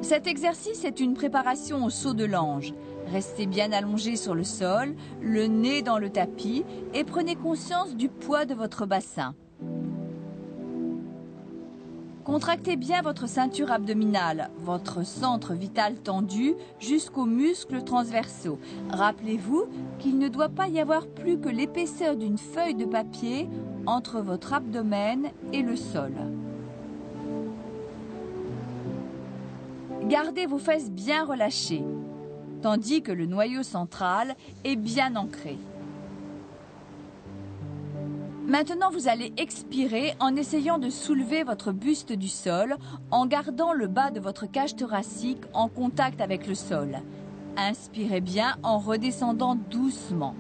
Cet exercice est une préparation au saut de l'ange. Restez bien allongé sur le sol, le nez dans le tapis et prenez conscience du poids de votre bassin. Contractez bien votre ceinture abdominale, votre centre vital tendu jusqu'aux muscles transversaux. Rappelez-vous qu'il ne doit pas y avoir plus que l'épaisseur d'une feuille de papier entre votre abdomen et le sol. Gardez vos fesses bien relâchées, tandis que le noyau central est bien ancré. Maintenant, vous allez expirer en essayant de soulever votre buste du sol en gardant le bas de votre cage thoracique en contact avec le sol. Inspirez bien en redescendant doucement.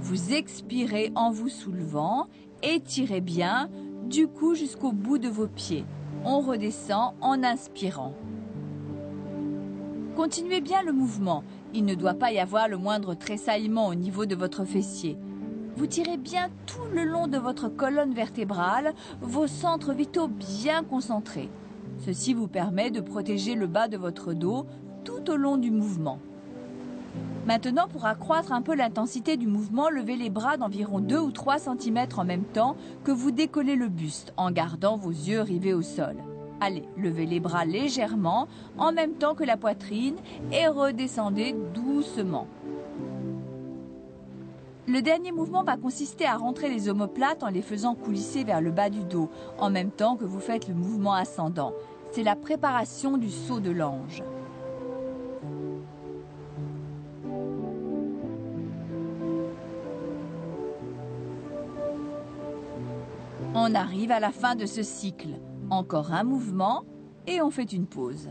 Vous expirez en vous soulevant, étirez bien du cou jusqu'au bout de vos pieds. On redescend en inspirant. Continuez bien le mouvement. Il ne doit pas y avoir le moindre tressaillement au niveau de votre fessier. Vous tirez bien tout le long de votre colonne vertébrale, vos centres vitaux bien concentrés. Ceci vous permet de protéger le bas de votre dos tout au long du mouvement. Maintenant, pour accroître un peu l'intensité du mouvement, levez les bras d'environ 2 ou 3 cm en même temps que vous décollez le buste en gardant vos yeux rivés au sol. Allez, levez les bras légèrement en même temps que la poitrine et redescendez doucement. Le dernier mouvement va consister à rentrer les omoplates en les faisant coulisser vers le bas du dos, en même temps que vous faites le mouvement ascendant. C'est la préparation du saut de l'ange. On arrive à la fin de ce cycle. Encore un mouvement et on fait une pause.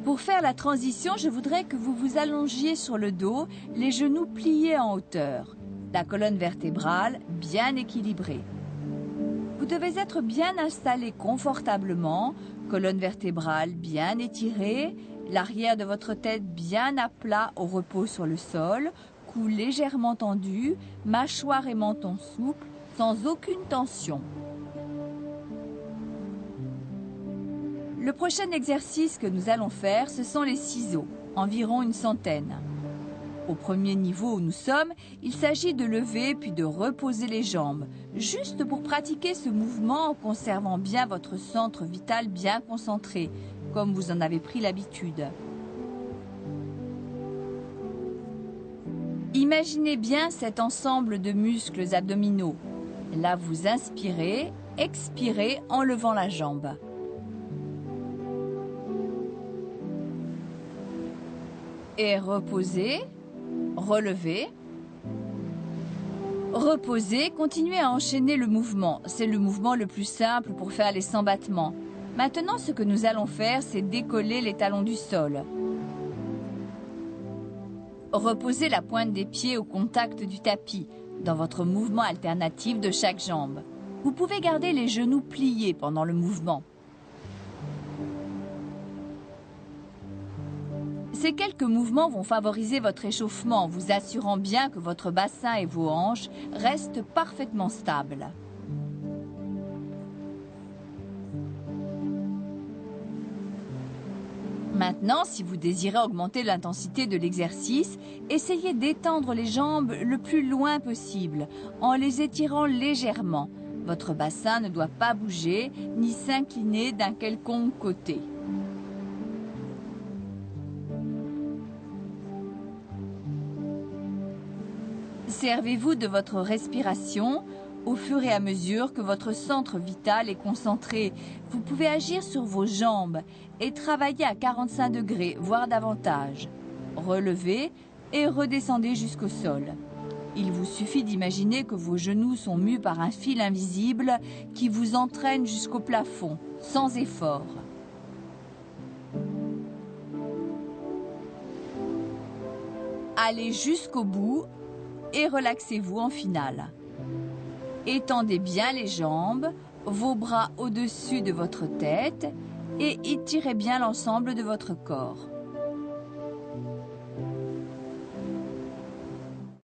Pour faire la transition, je voudrais que vous vous allongiez sur le dos, les genoux pliés en hauteur, la colonne vertébrale bien équilibrée. Vous devez être bien installé confortablement, colonne vertébrale bien étirée, l'arrière de votre tête bien à plat au repos sur le sol, cou légèrement tendu, mâchoire et menton souples, sans aucune tension. Le prochain exercice que nous allons faire, ce sont les ciseaux, environ une centaine. Au premier niveau où nous sommes, il s'agit de lever puis de reposer les jambes, juste pour pratiquer ce mouvement en conservant bien votre centre vital bien concentré, comme vous en avez pris l'habitude. Imaginez bien cet ensemble de muscles abdominaux. Là, vous inspirez, expirez en levant la jambe. Et reposez, relevez. Reposez, continuez à enchaîner le mouvement. C'est le mouvement le plus simple pour faire les 100 battements. Maintenant, ce que nous allons faire, c'est décoller les talons du sol. Reposez la pointe des pieds au contact du tapis, dans votre mouvement alternatif de chaque jambe. Vous pouvez garder les genoux pliés pendant le mouvement. Ces quelques mouvements vont favoriser votre échauffement en vous assurant bien que votre bassin et vos hanches restent parfaitement stables. Maintenant, si vous désirez augmenter l'intensité de l'exercice, essayez d'étendre les jambes le plus loin possible en les étirant légèrement. Votre bassin ne doit pas bouger ni s'incliner d'un quelconque côté. Servez-vous de votre respiration au fur et à mesure que votre centre vital est concentré. Vous pouvez agir sur vos jambes et travailler à 45 degrés, voire davantage. Relevez et redescendez jusqu'au sol. Il vous suffit d'imaginer que vos genoux sont mus par un fil invisible qui vous entraîne jusqu'au plafond, sans effort. Allez jusqu'au bout et relaxez-vous en finale. Étendez bien les jambes, vos bras au-dessus de votre tête et étirez bien l'ensemble de votre corps.